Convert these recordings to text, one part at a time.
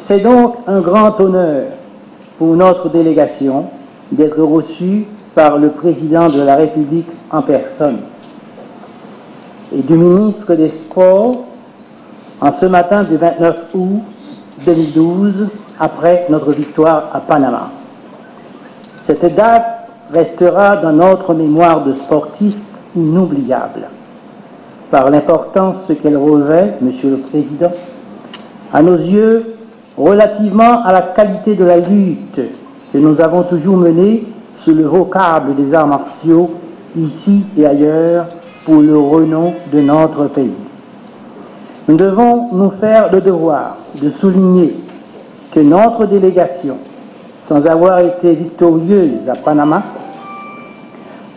C'est donc un grand honneur pour notre délégation d'être reçue par le président de la République en personne et du ministre des Sports en ce matin du 29 août 2012, après notre victoire à Panama. Cette date restera dans notre mémoire de sportifs inoubliable par l'importance qu'elle revêt, Monsieur le Président, à nos yeux, relativement à la qualité de la lutte que nous avons toujours menée sur le vocable des arts martiaux, ici et ailleurs, pour le renom de notre pays. Nous devons nous faire le devoir de souligner que notre délégation, sans avoir été victorieuse à Panama,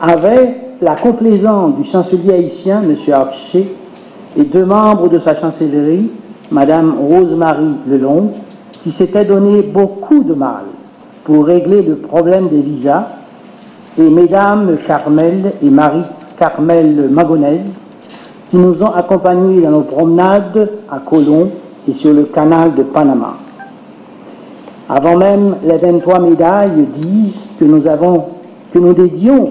avait la complaisance du chancelier haïtien, M. Archer, et deux membres de sa chancellerie, Mme Rosemarie Lelong, qui s'était donné beaucoup de mal pour régler le problème des visas, et Mesdames Carmel et Marie-Carmel Magonès, qui nous ont accompagnés dans nos promenades à Colón et sur le canal de Panama. Avant même les 23 médailles, dis-je, que nous dédions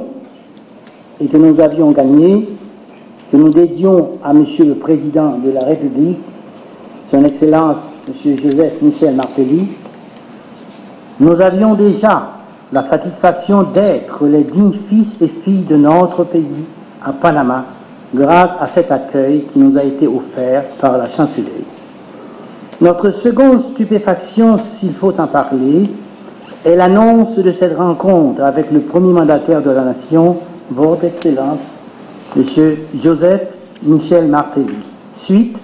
et que nous avions gagnées, que nous dédions à Monsieur le Président de la République, Son Excellence M. Joseph Michel Martelly, nous avions déjà la satisfaction d'être les dignes fils et filles de notre pays à Panama, grâce à cet accueil qui nous a été offert par la chancellerie. Notre seconde stupéfaction, s'il faut en parler, est l'annonce de cette rencontre avec le premier mandataire de la nation, Votre Excellence, M. Joseph Michel Martelly, suite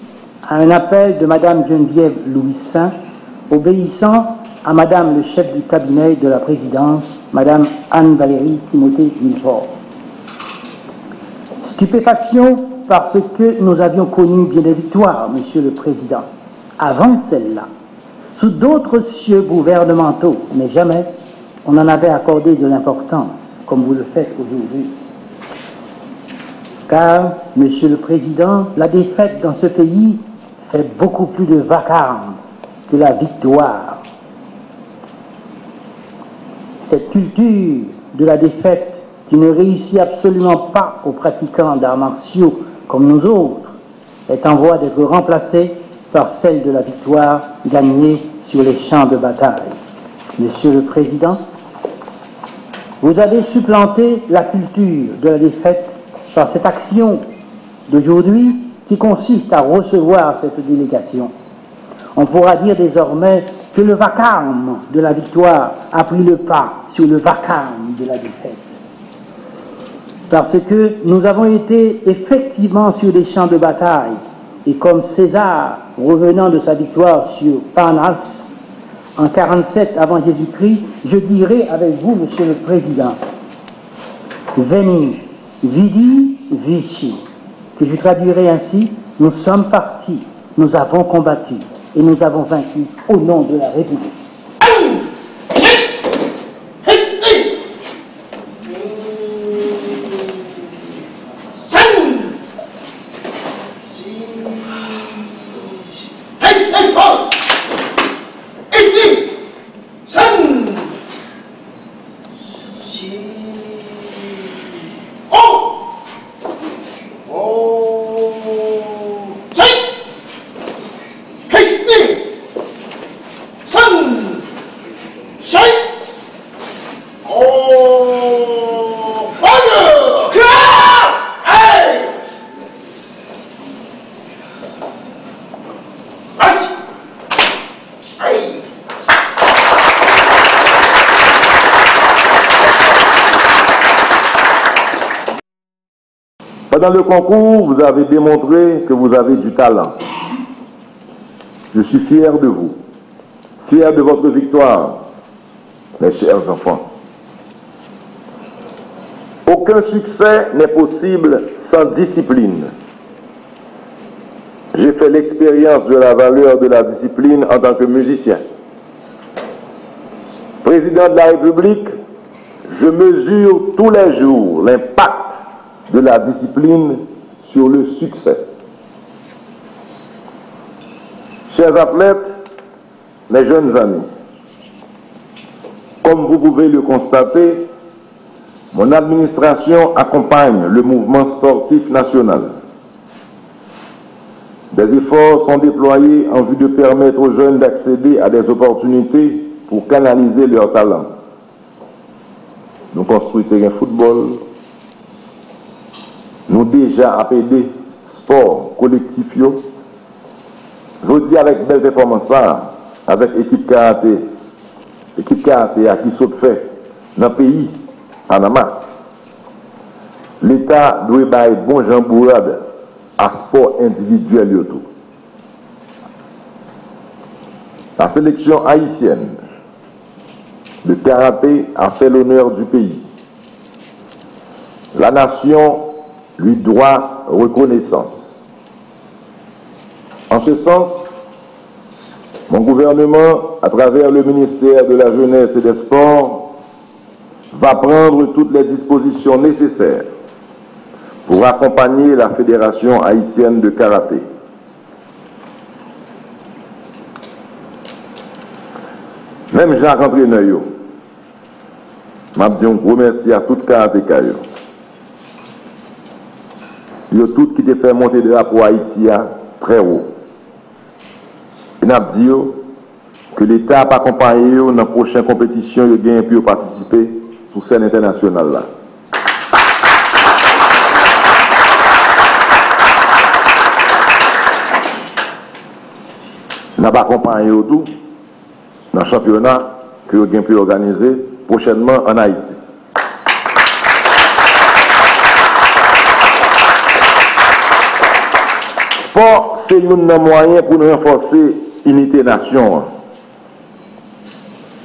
à un appel de Mme Geneviève Louis-Saint, obéissant à Mme le chef du cabinet de la présidence, Mme Anne-Valérie Timothée Milford. Stupéfaction parce que nous avions connu bien des victoires, Monsieur le Président, avant celle-là, sous d'autres cieux gouvernementaux, mais jamais on en avait accordé de l'importance, comme vous le faites aujourd'hui. Car, Monsieur le Président, la défaite dans ce pays fait beaucoup plus de vacarme que la victoire. Cette culture de la défaite qui ne réussit absolument pas aux pratiquants d'arts martiaux comme nous autres est en voie d'être remplacée par celle de la victoire gagnée sur les champs de bataille. Monsieur le Président, vous avez supplanté la culture de la défaite par cette action d'aujourd'hui qui consiste à recevoir cette délégation. On pourra dire désormais que le vacarme de la victoire a pris le pas sur le vacarme de la défaite. Parce que nous avons été effectivement sur les champs de bataille, et comme César, revenant de sa victoire sur Parnasse en 47 avant Jésus-Christ, je dirai avec vous, Monsieur le Président, Veni, vidi, vici, que je traduirai ainsi, nous sommes partis, nous avons combattu, et nous avons vaincu au nom de la République. Pendant le concours, vous avez démontré que vous avez du talent. Je suis fier de vous, fier de votre victoire, mes chers enfants. Aucun succès n'est possible sans discipline. J'ai fait l'expérience de la valeur de la discipline en tant que musicien. Président de la République, je mesure tous les jours l'impact de la discipline sur le succès. Chers athlètes, mes jeunes amis, comme vous pouvez le constater, mon administration accompagne le mouvement sportif national. Des efforts sont déployés en vue de permettre aux jeunes d'accéder à des opportunités pour canaliser leurs talents. Nous construisons terrain football, nous déjà appelé sport collectif. Je dis avec belle performance, avec équipe karaté à qui saute fait dans le pays, Panama. L'État doit bailler bon jambourade à sport individuel. La sélection haïtienne de karaté a fait l'honneur du pays. La nation lui doit reconnaissance. En ce sens, mon gouvernement, à travers le ministère de la Jeunesse et des Sports, va prendre toutes les dispositions nécessaires pour accompagner la Fédération haïtienne de karaté. Même Jacques entraîneur, m'a dit un gros merci à tout karatéka. Yo tout qui te fait monter de drapeau Haïti très haut. Et n'a dit que l'État a accompagné dans la prochaine compétition et bien pu participer sur scène internationale là. N'a pas accompagné tout dans le championnat que vous avez pu organiser prochainement en Haïti. Sport, c'est un moyen pour nous renforcer l'unité nation.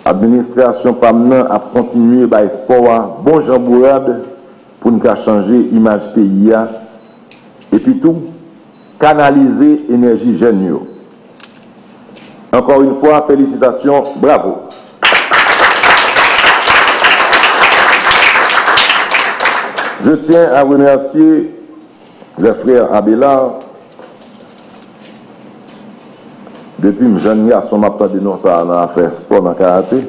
L'administration PAMNA a continué par sport, bon jambourade pour nous changer l'image pays et puis tout, canaliser l'énergie jeune. Encore une fois, félicitations, bravo. Je tiens à remercier les frères Abelard. Depuis que je suis jeune garçon, je suis dénoncé à faire sport dans le karaté. Et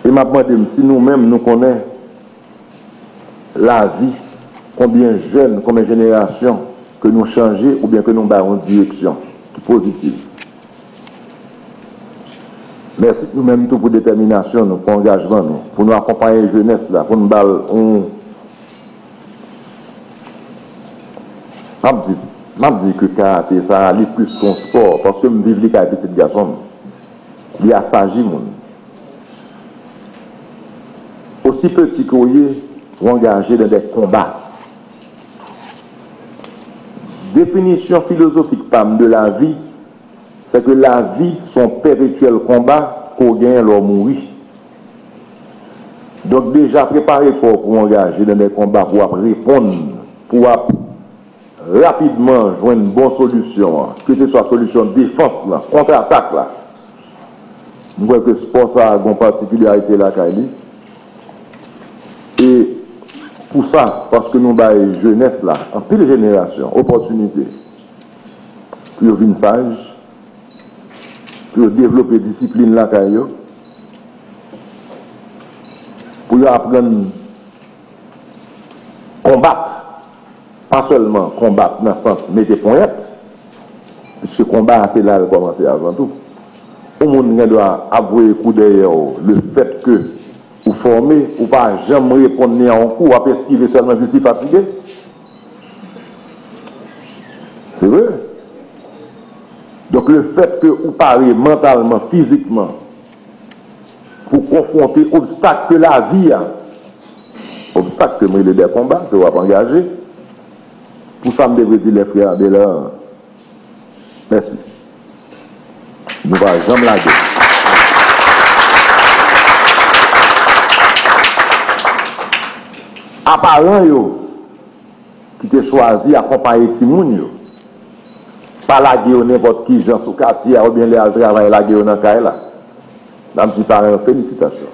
je me demande si nous-mêmes nous connaissons la vie, combien de jeunes, combien de générations que nous changeons ou bien que nous avons une direction positive. Merci nous-mêmes pour détermination, pour engagement, pour nous accompagner la jeunesse, là, pour nous donner je dis que le karaté, ça allait plus qu'un sport, parce que je vis les petits garçons. Il y a s'agit. Aussi petit que vous engagez dans des combats. Définition philosophique de la vie, c'est que la vie, son perpétuel combat, qu'on gagne leur mourir. Donc déjà préparez pour engager dans des combats, pour répondre, pour rapidement joindre une bonne solution, que ce soit solution de défense, contre-attaque. Nous voyons que le sport a une particularité là. Et pour ça, parce que nous avons jeunesse là, en pile génération, opportunité, pour venir sage, pour développer discipline là, pour apprendre à combattre. Pas seulement combattre dans le sens de mettre point, puisque combat c'est là de commencer avant tout. Au monde doit avouer coup d'ailleurs le fait que vous formez, ou pas jamais répondre à un coup, à esquiver seulement je suis fatigué. C'est vrai. Donc le fait que vous parlez mentalement, physiquement, pour confronter obstacle que la vie a, obstacle que les combats que vous avez engagé. Pour ça, je devrais dire les frères de l'heure. Merci. Nous ne allons jamais la gueule. Apparemment, qui te choisi accompagner Timoun, pas la gueule n'importe qui, Jean sous quartier, ou bien les travailler la gueule dans le cas. Un petit parrain, félicitations.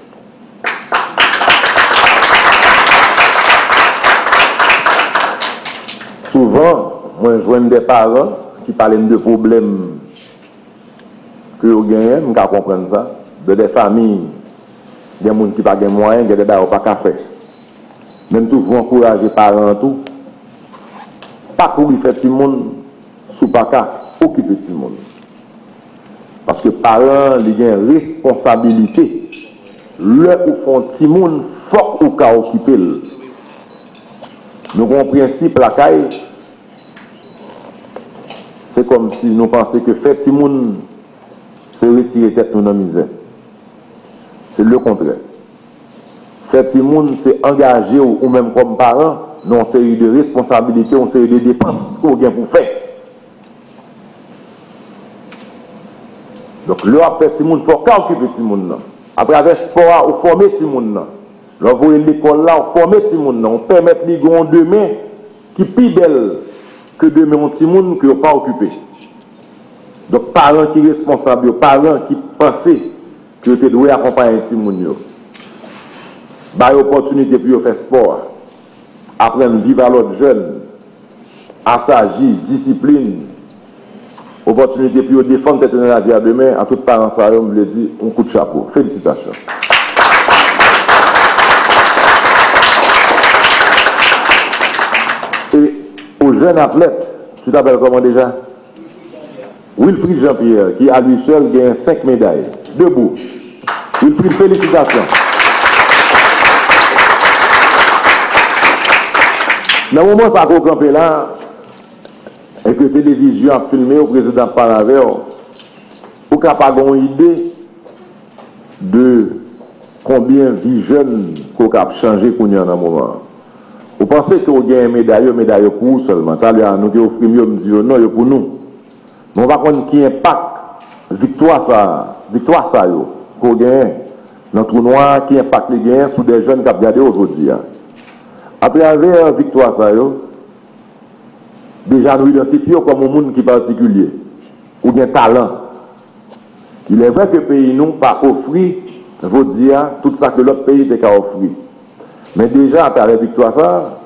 Souvent, moi, je vois des parents qui parlent de problèmes que vous gagnez, je comprends ça, de des familles, des gens qui n'ont pas de moyens, des gens qui n'ont pas de café. Même tout, vous encouragez les parents, tout. Pas pour y faire tout le monde, sous pas qu'à occuper tout le monde. Parce que les parents, ils ont une responsabilité. Leur où font tout le monde, faut ou qu'à occuper. Nous avons un principe, la caille, c'est comme si nous pensions que faire tout le monde, c'est retirer tête dans la misère. C'est le contraire. Faire tout le monde, c'est engager ou même comme parents dans une série de responsabilités, une série de dépenses qu'on a pour faire. Donc, là, après, tout le monde, il faut occuper tout le monde. À travers le sport, on forme tout le monde. Là, vous voyez l'école là, on forme tout le monde. On permet de faire demain qui est plus belle que demain, un petit monde qui n'est pas occupé. Donc, parents qui sont responsables, parents qui pensent que tu dois accompagner un petit monde. Bah, opportunité pour faire sport, apprendre à vivre à l'autre jeune, à s'agir, discipline, opportunité pour défendre tête dans la vie à demain, à tous les parents, ça, on me dit, un coup de chapeau. Félicitations. Et aux jeunes athlètes, tu t'appelles comment déjà? Wilfried Jean-Pierre, qui à lui seul gagne 5 médailles. Debout. Wilfried, félicitations. Dans le moment où ça a campé là, et que la télévision a filmé au président Palaver, vous n'avez pas une idée de combien de vie jeunes qu'on a changé qu'on y a dans le moment. Vous pensez que vous avez une médaille pour vous seulement. Nous avons offert mieux, nous disons non, pour nous. Mais on va connaître qui impact victoire ça qu'on gagne dans le tournoi, qui impact les gains sur des jeunes qui ont regardé aujourd'hui. À travers victoire ça déjà nous identifions comme un monde qui est particulier, ou bien talent. Il est vrai que le pays nous pas offrir, vous dire tout ça que l'autre pays n'a qu'à offrir. Mais déjà à travers victoire ça,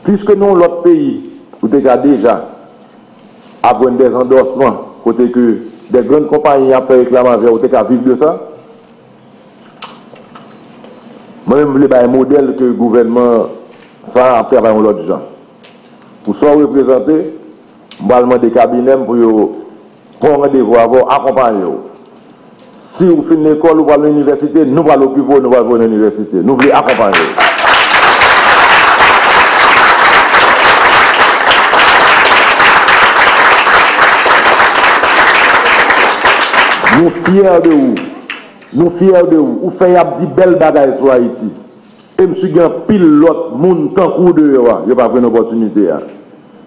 puisque nous l'autre pays, vous avez déjà avoir des endorsements, côté que des grandes compagnies ont fait réclamation, vous avez vivre de ça. Moi-même, je voulais un modèle que le gouvernement ça a travaillé l'autre gens. Pour soit représenter, je vais demander des cabinets pour prendre rendez-vous, accompagner. Si vous finissez l'école, vous allez à l'université, nous allons l'occuper, nous allons à l'université. Nous voulons accompagner. Nous fiers de vous. Nous fiers de vous. Vous faites des belles bagailles sur Haïti. Et je suis un pilote, moun tant coup de vous. Je n'ai pas pris une opportunité.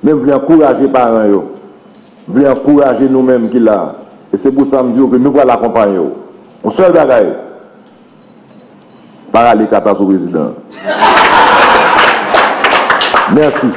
Mais je veux encourager les parents. Je veux encourager nous-mêmes qui là. Et c'est pour ça que je dis que nous allons l'accompagner. On seul bagaille. Par les 14 présidents. Merci.